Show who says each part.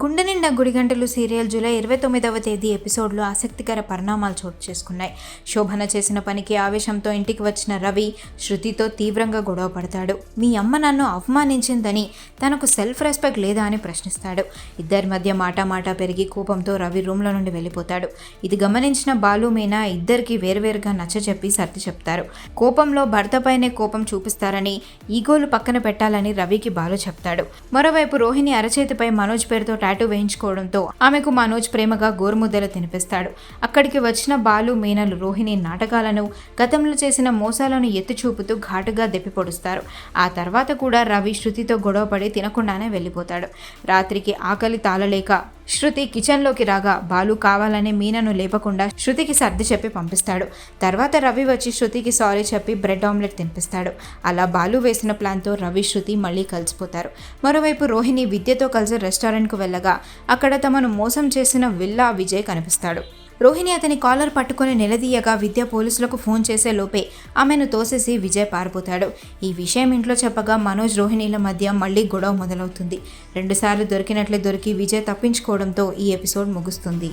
Speaker 1: గుండె నిండా గుడిగంటలు serial July 29వ తేదీ ఎపిసోడ్లో ఆసక్తికర పరిణామాలు చోటు చేసుకున్నాయి. శోభన చేసిన పనికి ఆవేశంతో ఇంటికి వచ్చిన రవి శృతితో తీవ్రంగా గొడవ పడతాడు. మీ అమ్మ నన్ను అవమానించిందని తనకు సెల్ఫ్ రెస్పెక్ట్ లేదా అని ప్రశ్నిస్తాడు. ఇద్దరి మధ్య మాట పెరిగి కోపంతో రవి రూమ్లో నుండి వెళ్ళిపోతాడు. ఇది గమనించిన బాలు మీనా ఇద్దరికి వేరువేరుగా నచ్చచెప్పి సర్ది చెప్తారు. కోపంలో భర్తపైనే కోపం చూపిస్తారని, ఈగోలు పక్కన పెట్టాలని రవికి బాలు చెప్తాడు. మరోవైపు రోహిణి అరచేతిపై మనోజ్ పేరుతో టాటూ వేయించుకోవడంతో ఆమెకు మనోజ్ ప్రేమగా గోరుముద్దలు తినిపిస్తాడు. అక్కడికి వచ్చిన బాలు మీనలు రోహిణి నాటకాలను, గతంలో చేసిన మోసాలను ఎత్తి చూపుతూ ఘాటుగా దెప్పిపొడుస్తారు. ఆ తర్వాత కూడా రవి శృతితో గొడవపడి తినకుండానే వెళ్ళిపోతాడు. రాత్రికి ఆకలి తాళలేక శృతి కిచెన్లోకి రాగా బాలు కావాలని మీనను లేపకుండా శృతికి సర్ది చెప్పి పంపిస్తాడు. తర్వాత రవి వచ్చి శృతికి సారీ చెప్పి బ్రెడ్ ఆమ్లెట్ తినిపిస్తాడు. అలా బాలు వేసిన ప్లాన్తో రవి శృతి మళ్ళీ కలిసిపోతారు. మరోవైపు రోహిణి విద్యతో కలిసి రెస్టారెంట్కు వెళ్ళగా అక్కడ తమను మోసం చేసిన విల్లా విజయ్ కనిపిస్తాడు. రోహిణి అతని కాలర్ పట్టుకుని నిలదీయగా విద్య పోలీసులకు ఫోన్ చేసే లోపే ఆమెను తోసేసి విజయ్ పారిపోతాడు. ఈ విషయం ఇంట్లో చెప్పగా మనోజ్ రోహిణిల మధ్య మళ్ళీ గొడవ మొదలవుతుంది. 2 సార్లు దొరికినట్లే దొరికి విజయ్ తప్పించుకోవడంతో ఈ ఎపిసోడ్ ముగుస్తుంది.